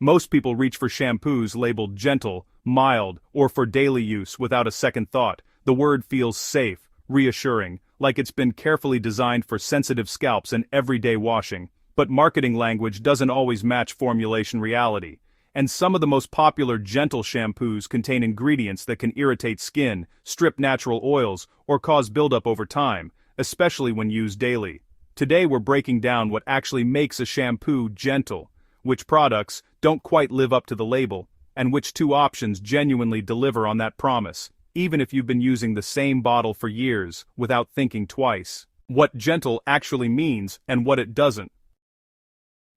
Most people reach for shampoos labeled gentle, mild, or for daily use without a second thought. The word feels safe, reassuring, like it's been carefully designed for sensitive scalps and everyday washing. But marketing language doesn't always match formulation reality. And some of the most popular gentle shampoos contain ingredients that can irritate skin, strip natural oils, or cause buildup over time, especially when used daily. Today we're breaking down what actually makes a shampoo gentle, which products don't quite live up to the label, and which two options genuinely deliver on that promise, even if you've been using the same bottle for years without thinking twice. What gentle actually means and what it doesn't.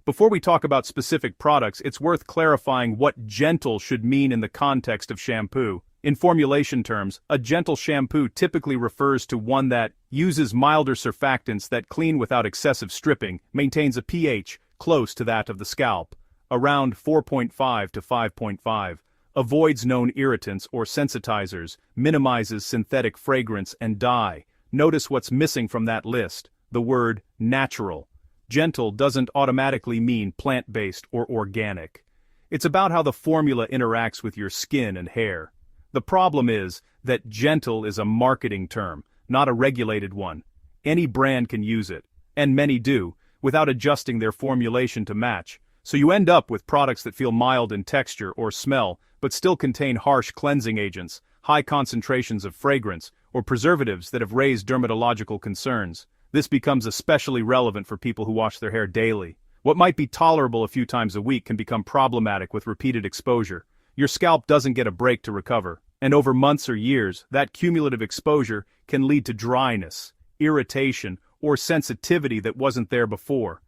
Before we talk about specific products, it's worth clarifying what gentle should mean in the context of shampoo. In formulation terms, a gentle shampoo typically refers to one that uses milder surfactants that clean without excessive stripping, maintains a pH close to that of the scalp, around 4.5 to 5.5, avoids known irritants or sensitizers, minimizes synthetic fragrance and dye. Notice what's missing from that list: the word natural. Gentle doesn't automatically mean plant-based or organic. It's about how the formula interacts with your skin and hair. The problem is that gentle is a marketing term, not a regulated one. Any brand can use it, and many do, without adjusting their formulation to match. So you end up with products that feel mild in texture or smell, but still contain harsh cleansing agents, high concentrations of fragrance, or preservatives that have raised dermatological concerns. This becomes especially relevant for people who wash their hair daily. What might be tolerable a few times a week can become problematic with repeated exposure. Your scalp doesn't get a break to recover, and over months or years, that cumulative exposure can lead to dryness, irritation, or sensitivity that wasn't there before.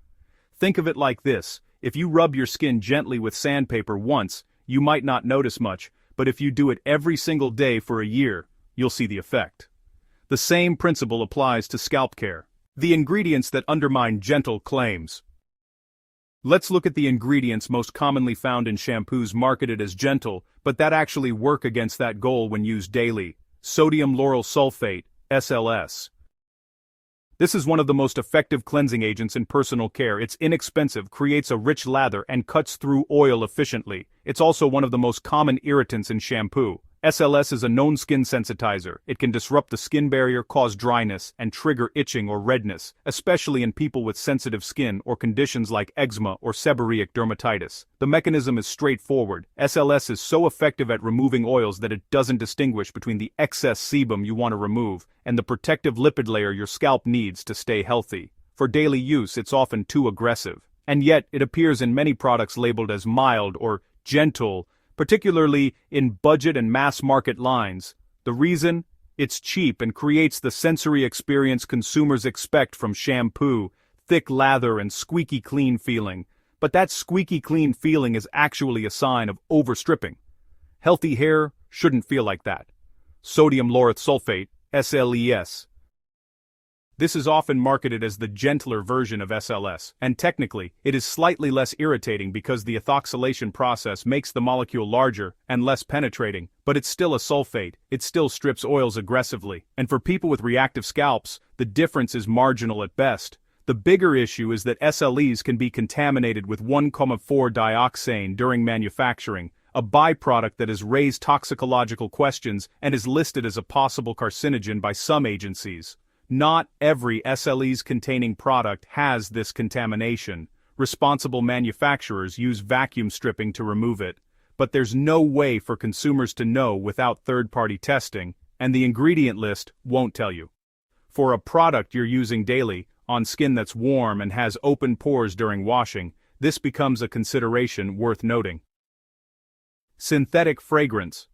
Think of it like this: if you rub your skin gently with sandpaper once, you might not notice much, but if you do it every single day for a year, you'll see the effect. The same principle applies to scalp care. The ingredients that undermine gentle claims. Let's look at the ingredients most commonly found in shampoos marketed as gentle, but that actually work against that goal when used daily. Sodium lauryl sulfate, SLS. This is one of the most effective cleansing agents in personal care. It's inexpensive, creates a rich lather, and cuts through oil efficiently. It's also one of the most common irritants in shampoo. SLS is a known skin sensitizer. It can disrupt the skin barrier, cause dryness, and trigger itching or redness, especially in people with sensitive skin or conditions like eczema or seborrheic dermatitis. The mechanism is straightforward. SLS is so effective at removing oils that it doesn't distinguish between the excess sebum you want to remove and the protective lipid layer your scalp needs to stay healthy. For daily use, it's often too aggressive. And yet, it appears in many products labeled as mild or gentle, particularly in budget and mass market lines. The reason? It's cheap and creates the sensory experience consumers expect from shampoo: thick lather and squeaky clean feeling. But that squeaky clean feeling is actually a sign of overstripping. Healthy hair shouldn't feel like that. Sodium lauryl sulfate, SLES. This is often marketed as the gentler version of SLS, and technically, it is slightly less irritating because the ethoxylation process makes the molecule larger and less penetrating, but it's still a sulfate. It still strips oils aggressively, and for people with reactive scalps, the difference is marginal at best. The bigger issue is that SLEs can be contaminated with 1,4-dioxane during manufacturing, a byproduct that has raised toxicological questions and is listed as a possible carcinogen by some agencies. Not every SLEs containing product has this contamination. Responsible manufacturers use vacuum stripping to remove it, but there's no way for consumers to know without third-party testing, and the ingredient list won't tell you. For a product you're using daily, on skin that's warm and has open pores during washing, this becomes a consideration worth noting. Synthetic fragrance.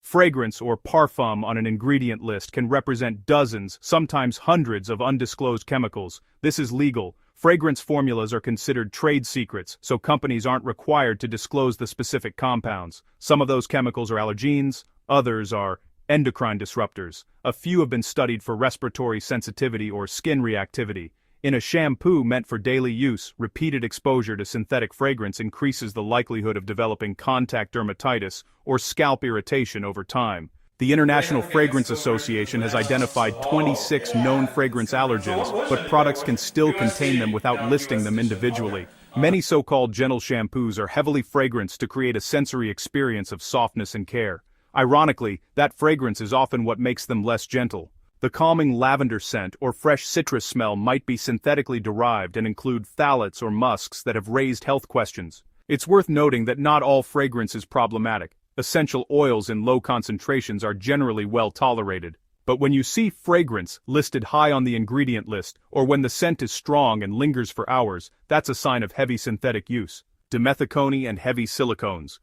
Fragrance or parfum on an ingredient list can represent dozens, sometimes hundreds of undisclosed chemicals. This is legal. Fragrance formulas are considered trade secrets, so companies aren't required to disclose the specific compounds. Some of those chemicals are allergens, others are endocrine disruptors. A few have been studied for respiratory sensitivity or skin reactivity. In a shampoo meant for daily use, repeated exposure to synthetic fragrance increases the likelihood of developing contact dermatitis or scalp irritation over time. The International Fragrance Association has identified 26 known fragrance allergens, but products can still contain them without listing them individually. Many so-called gentle shampoos are heavily fragranced to create a sensory experience of softness and care. Ironically, that fragrance is often what makes them less gentle. The calming lavender scent or fresh citrus smell might be synthetically derived and include phthalates or musks that have raised health questions. It's worth noting that not all fragrance is problematic. Essential oils in low concentrations are generally well tolerated. But when you see fragrance listed high on the ingredient list, or when the scent is strong and lingers for hours, that's a sign of heavy synthetic use. Dimethicone and heavy silicones.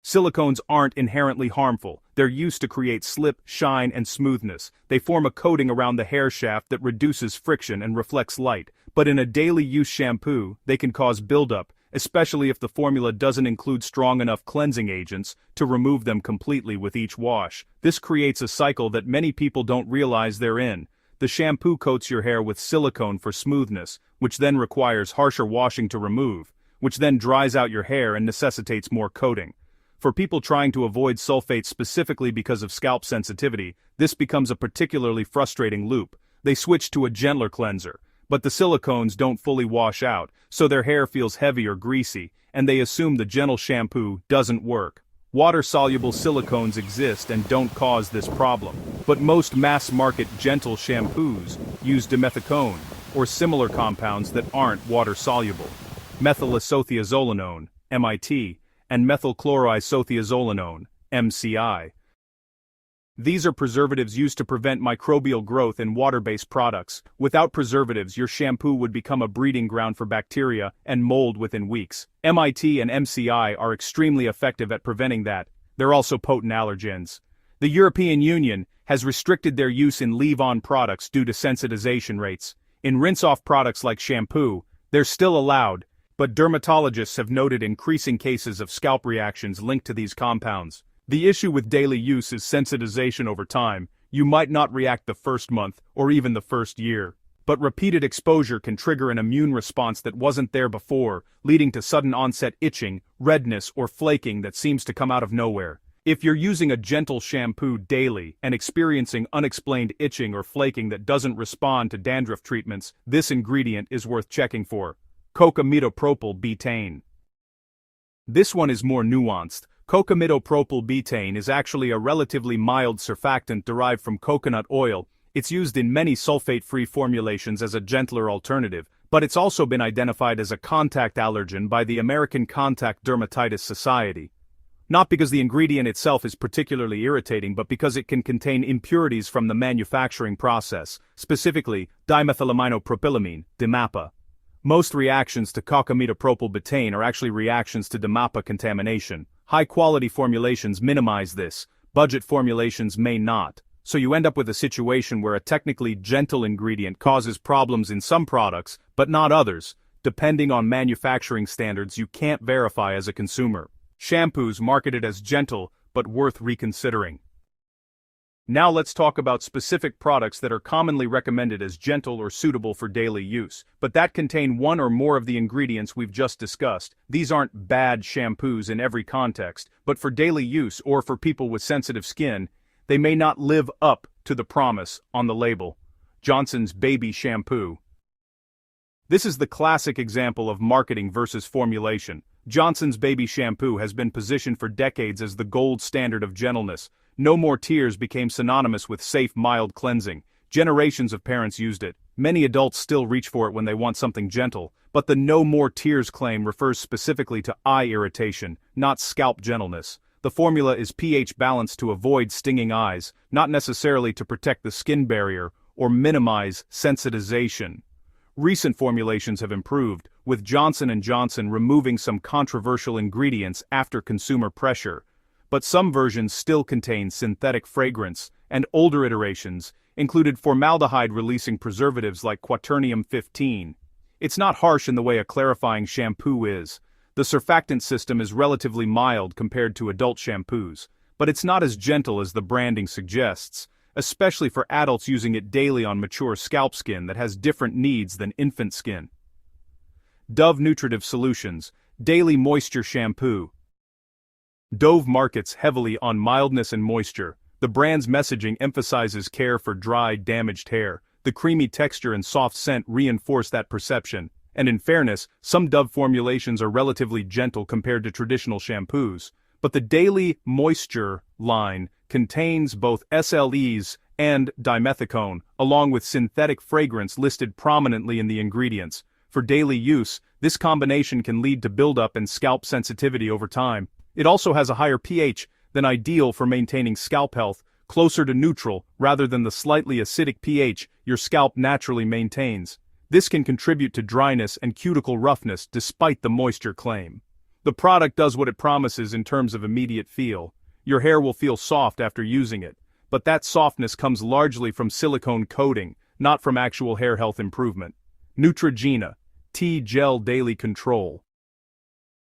Silicones aren't inherently harmful. They're used to create slip, shine, and smoothness. They form a coating around the hair shaft that reduces friction and reflects light. But in a daily use shampoo, they can cause buildup, especially if the formula doesn't include strong enough cleansing agents to remove them completely with each wash. This creates a cycle that many people don't realize they're in. The shampoo coats your hair with silicone for smoothness, which then requires harsher washing to remove, which then dries out your hair and necessitates more coating. For people trying to avoid sulfates specifically because of scalp sensitivity, this becomes a particularly frustrating loop. They switch to a gentler cleanser, but the silicones don't fully wash out, so their hair feels heavy or greasy, and they assume the gentle shampoo doesn't work. Water-soluble silicones exist and don't cause this problem, but most mass-market gentle shampoos use dimethicone, or similar compounds that aren't water-soluble. Methylisothiazolinone, MIT, and methylchloroisothiazolinone, MCI. These are preservatives used to prevent microbial growth in water-based products. Without preservatives, your shampoo would become a breeding ground for bacteria and mold within weeks. MIT and MCI are extremely effective at preventing that. They're also potent allergens. The European Union has restricted their use in leave-on products due to sensitization rates. In rinse-off products like shampoo, they're still allowed, but dermatologists have noted increasing cases of scalp reactions linked to these compounds. The issue with daily use is sensitization over time. You might not react the first month, or even the first year. But repeated exposure can trigger an immune response that wasn't there before, leading to sudden onset itching, redness, or flaking that seems to come out of nowhere. If you're using a gentle shampoo daily and experiencing unexplained itching or flaking that doesn't respond to dandruff treatments, this ingredient is worth checking for. Cocamidopropyl betaine. This one is more nuanced. Cocamidopropyl betaine is actually a relatively mild surfactant derived from coconut oil. It's used in many sulfate-free formulations as a gentler alternative, but it's also been identified as a contact allergen by the American Contact Dermatitis Society. Not because the ingredient itself is particularly irritating, but because it can contain impurities from the manufacturing process, specifically dimethylaminopropylamine, DMAPA. Most reactions to cocamidopropyl betaine are actually reactions to DMAPA contamination. High-quality formulations minimize this, budget formulations may not, so you end up with a situation where a technically gentle ingredient causes problems in some products, but not others, depending on manufacturing standards you can't verify as a consumer. Shampoos marketed as gentle, but worth reconsidering. Now let's talk about specific products that are commonly recommended as gentle or suitable for daily use, but that contain one or more of the ingredients we've just discussed. These aren't bad shampoos in every context, but for daily use or for people with sensitive skin, they may not live up to the promise on the label. Johnson's Baby Shampoo. This is the classic example of marketing versus formulation. Johnson's Baby Shampoo has been positioned for decades as the gold standard of gentleness. No More Tears became synonymous with safe, mild cleansing. Generations of parents used it. Many adults still reach for it when they want something gentle, but the No More Tears claim refers specifically to eye irritation, not scalp gentleness. The formula is pH balanced to avoid stinging eyes, not necessarily to protect the skin barrier or minimize sensitization. Recent formulations have improved, with Johnson & Johnson removing some controversial ingredients after consumer pressure. But some versions still contain synthetic fragrance, and older iterations included formaldehyde-releasing preservatives like quaternium-15. It's not harsh in the way a clarifying shampoo is. The surfactant system is relatively mild compared to adult shampoos, but it's not as gentle as the branding suggests, especially for adults using it daily on mature scalp skin that has different needs than infant skin. Dove Nutritive Solutions Daily Moisture Shampoo. Dove markets heavily on mildness and moisture. The brand's messaging emphasizes care for dry, damaged hair. The creamy texture and soft scent reinforce that perception. And in fairness, some Dove formulations are relatively gentle compared to traditional shampoos. But the Daily Moisture line contains both SLEs and dimethicone, along with synthetic fragrance listed prominently in the ingredients. For daily use, this combination can lead to buildup and scalp sensitivity over time. It also has a higher pH than ideal for maintaining scalp health, closer to neutral rather than the slightly acidic pH your scalp naturally maintains. This can contribute to dryness and cuticle roughness despite the moisture claim. The product does what it promises in terms of immediate feel. Your hair will feel soft after using it, but that softness comes largely from silicone coating, not from actual hair health improvement. Neutrogena T-Gel Daily Control.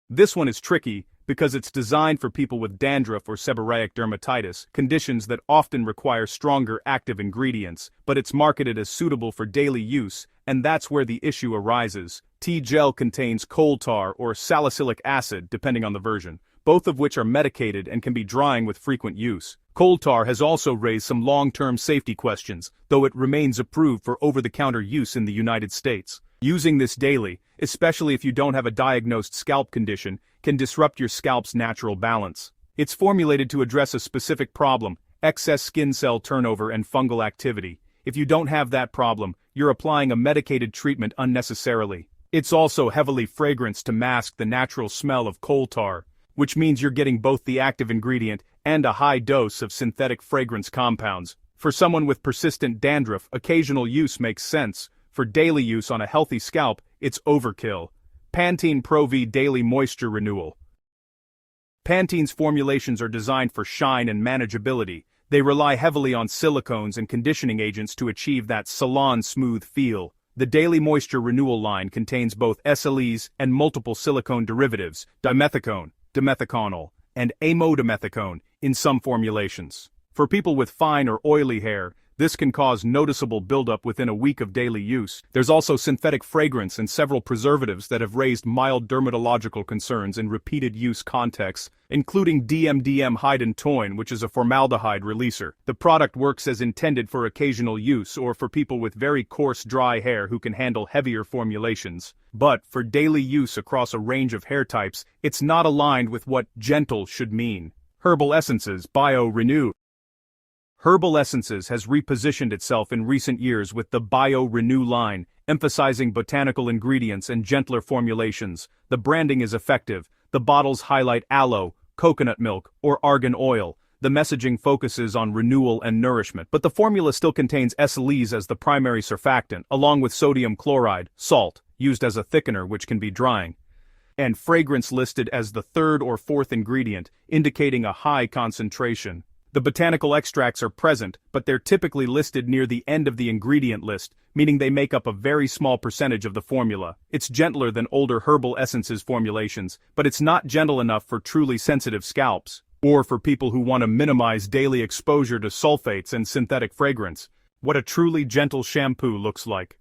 This one is tricky because it's designed for people with dandruff or seborrheic dermatitis, conditions that often require stronger active ingredients, but it's marketed as suitable for daily use, and that's where the issue arises. T-Gel contains coal tar or salicylic acid, depending on the version, both of which are medicated and can be drying with frequent use. Coal tar has also raised some long-term safety questions, though it remains approved for over-the-counter use in the United States. Using this daily, especially if you don't have a diagnosed scalp condition, can disrupt your scalp's natural balance. It's formulated to address a specific problem: excess skin cell turnover and fungal activity. If you don't have that problem, you're applying a medicated treatment unnecessarily. It's also heavily fragranced to mask the natural smell of coal tar, which means you're getting both the active ingredient and a high dose of synthetic fragrance compounds. For someone with persistent dandruff, occasional use makes sense. For daily use on a healthy scalp, it's overkill. Pantene Pro-V Daily Moisture Renewal. Pantene's formulations are designed for shine and manageability. They rely heavily on silicones and conditioning agents to achieve that salon-smooth feel. The Daily Moisture Renewal line contains both SLEs and multiple silicone derivatives, dimethicone, dimethiconol, and amodimethicone in some formulations. For people with fine or oily hair, this can cause noticeable buildup within a week of daily use. There's also synthetic fragrance and several preservatives that have raised mild dermatological concerns in repeated use contexts, including DMDM hydantoin, which is a formaldehyde releaser. The product works as intended for occasional use or for people with very coarse dry hair who can handle heavier formulations. But for daily use across a range of hair types, it's not aligned with what gentle should mean. Herbal Essences Bio-Renew. Herbal Essences has repositioned itself in recent years with the Bio-Renew line, emphasizing botanical ingredients and gentler formulations. The branding is effective. The bottles highlight aloe, coconut milk, or argan oil. The messaging focuses on renewal and nourishment, but the formula still contains SLEs as the primary surfactant, along with sodium chloride, salt, used as a thickener which can be drying, and fragrance listed as the third or fourth ingredient, indicating a high concentration. The botanical extracts are present, but they're typically listed near the end of the ingredient list, meaning they make up a very small percentage of the formula. It's gentler than older Herbal Essences formulations, but it's not gentle enough for truly sensitive scalps, or for people who want to minimize daily exposure to sulfates and synthetic fragrance. What a truly gentle shampoo looks like.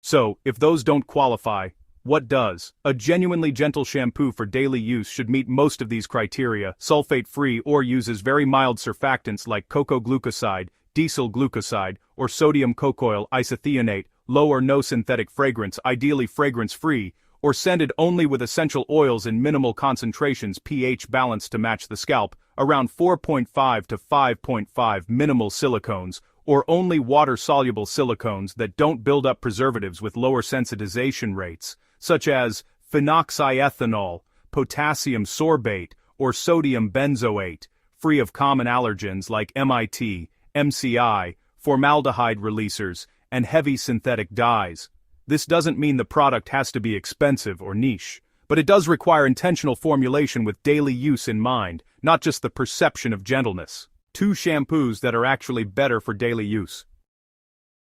So, if those don't qualify, what does? A genuinely gentle shampoo for daily use should meet most of these criteria: sulfate-free or uses very mild surfactants like cocoa glucoside, diesel glucoside, or sodium cocoyl isothionate, low or no synthetic fragrance, ideally fragrance-free, or scented only with essential oils in minimal concentrations, pH balanced to match the scalp, around 4.5 to 5.5, minimal silicones, or only water-soluble silicones that don't build up preservatives with lower sensitization rates, such as phenoxyethanol, potassium sorbate, or sodium benzoate, free of common allergens like MIT, MCI, formaldehyde releasers, and heavy synthetic dyes. This doesn't mean the product has to be expensive or niche, but it does require intentional formulation with daily use in mind, not just the perception of gentleness. 2 shampoos that are actually better for daily use.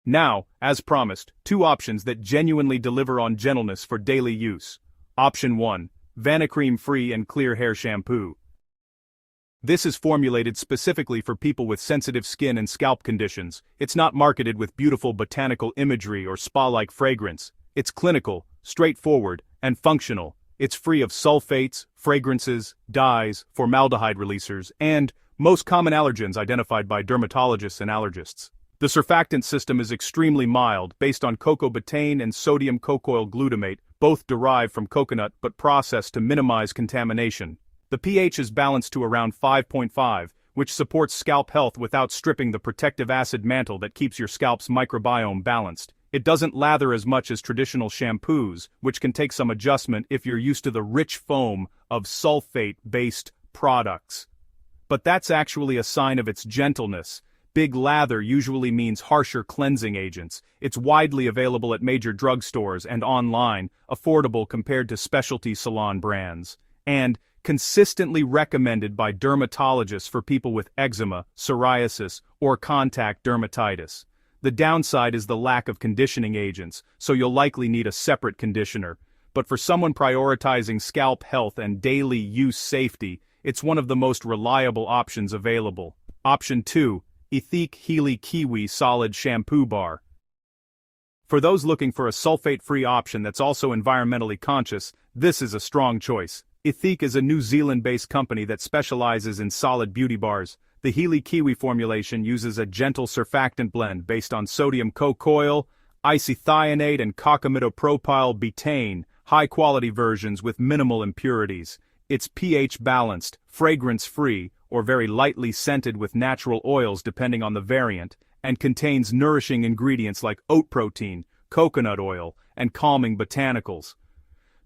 Now, as promised, 2 options that genuinely deliver on gentleness for daily use. Option 1, Vanicream-free and clear hair shampoo. This is formulated specifically for people with sensitive skin and scalp conditions. It's not marketed with beautiful botanical imagery or spa-like fragrance. It's clinical, straightforward, and functional. It's free of sulfates, fragrances, dyes, formaldehyde releasers, and most common allergens identified by dermatologists and allergists. The surfactant system is extremely mild, based on cocoa betaine and sodium cocoyl glutamate, both derived from coconut but processed to minimize contamination. The pH is balanced to around 5.5, which supports scalp health without stripping the protective acid mantle that keeps your scalp's microbiome balanced. It doesn't lather as much as traditional shampoos, which can take some adjustment if you're used to the rich foam of sulfate-based products. But that's actually a sign of its gentleness. Big lather usually means harsher cleansing agents. It's widely available at major drugstores and online, affordable compared to specialty salon brands, and consistently recommended by dermatologists for people with eczema, psoriasis, or contact dermatitis. The downside is the lack of conditioning agents, so you'll likely need a separate conditioner. But for someone prioritizing scalp health and daily use safety, it's one of the most reliable options available. Option 2. Ethique Healy Kiwi Solid Shampoo Bar. For those looking for a sulfate-free option that's also environmentally conscious, this is a strong choice. Ethique is a New Zealand-based company that specializes in solid beauty bars. The Healy Kiwi formulation uses a gentle surfactant blend based on sodium cocoyl, isethionate and cocamidopropyl betaine, high-quality versions with minimal impurities. It's pH-balanced, fragrance-free, or very lightly scented with natural oils depending on the variant, and contains nourishing ingredients like oat protein, coconut oil, and calming botanicals.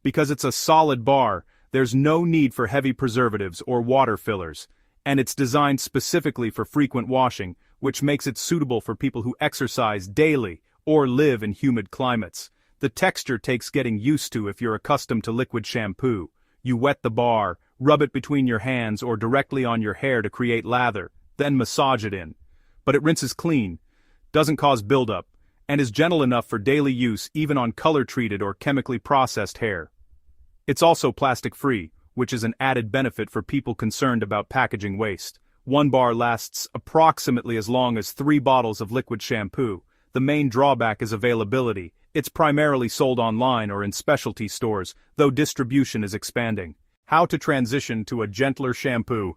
Because it's a solid bar, there's no need for heavy preservatives or water fillers, and it's designed specifically for frequent washing, which makes it suitable for people who exercise daily or live in humid climates. The texture takes getting used to if you're accustomed to liquid shampoo. You wet the bar, rub it between your hands or directly on your hair to create lather, then massage it in. But it rinses clean, doesn't cause buildup, and is gentle enough for daily use even on color-treated or chemically processed hair. It's also plastic-free, which is an added benefit for people concerned about packaging waste. One bar lasts approximately as long as 3 bottles of liquid shampoo. The main drawback is availability. It's primarily sold online or in specialty stores, though distribution is expanding. How to transition to a gentler shampoo.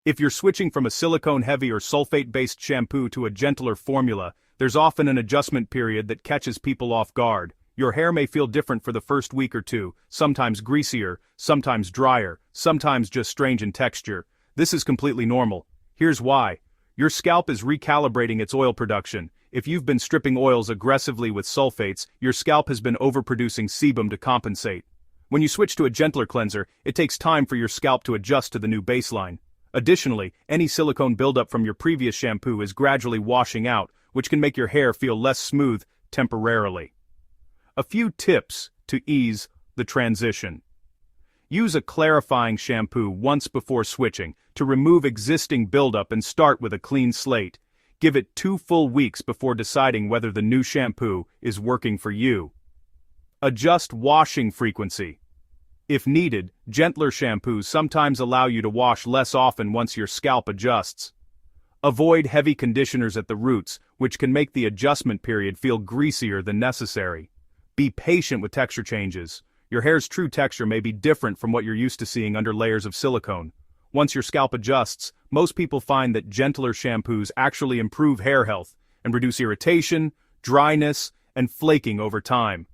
If you're switching from a silicone-heavy or sulfate-based shampoo to a gentler formula, there's often an adjustment period that catches people off guard. Your hair may feel different for the first week or two, sometimes greasier, sometimes drier, sometimes just strange in texture. This is completely normal. Here's why. Your scalp is recalibrating its oil production. If you've been stripping oils aggressively with sulfates, your scalp has been overproducing sebum to compensate. When you switch to a gentler cleanser, it takes time for your scalp to adjust to the new baseline. Additionally, any silicone buildup from your previous shampoo is gradually washing out, which can make your hair feel less smooth temporarily. A few tips to ease the transition. Use a clarifying shampoo once before switching to remove existing buildup and start with a clean slate. Give it 2 full weeks before deciding whether the new shampoo is working for you. Adjust washing frequency. If needed, gentler shampoos sometimes allow you to wash less often once your scalp adjusts. Avoid heavy conditioners at the roots, which can make the adjustment period feel greasier than necessary. Be patient with texture changes. Your hair's true texture may be different from what you're used to seeing under layers of silicone. Once your scalp adjusts, most people find that gentler shampoos actually improve hair health and reduce irritation, dryness, and flaking over time.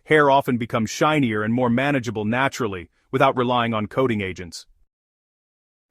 Hair often becomes shinier and more manageable naturally, without relying on coating agents.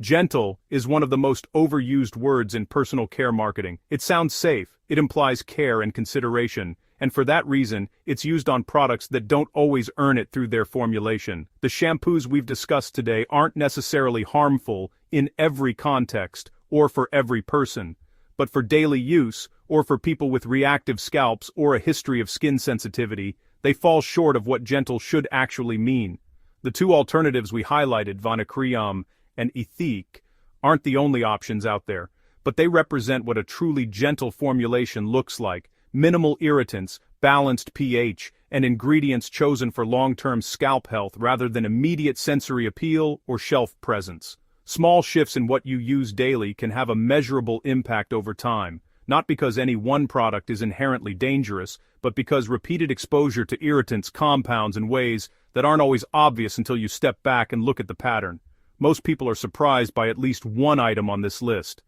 Gentle is one of the most overused words in personal care marketing. It sounds safe, it implies care and consideration, and for that reason, it's used on products that don't always earn it through their formulation. The shampoos we've discussed today aren't necessarily harmful in every context or for every person, but for daily use or for people with reactive scalps or a history of skin sensitivity, they fall short of what gentle should actually mean. The 2 alternatives we highlighted, Vanacream and Ethique, aren't the only options out there, but they represent what a truly gentle formulation looks like. Minimal irritants, balanced pH, and ingredients chosen for long-term scalp health rather than immediate sensory appeal or shelf presence. Small shifts in what you use daily can have a measurable impact over time, not because any one product is inherently dangerous, but because repeated exposure to irritants compounds in ways that aren't always obvious until you step back and look at the pattern. Most people are surprised by at least one item on this list.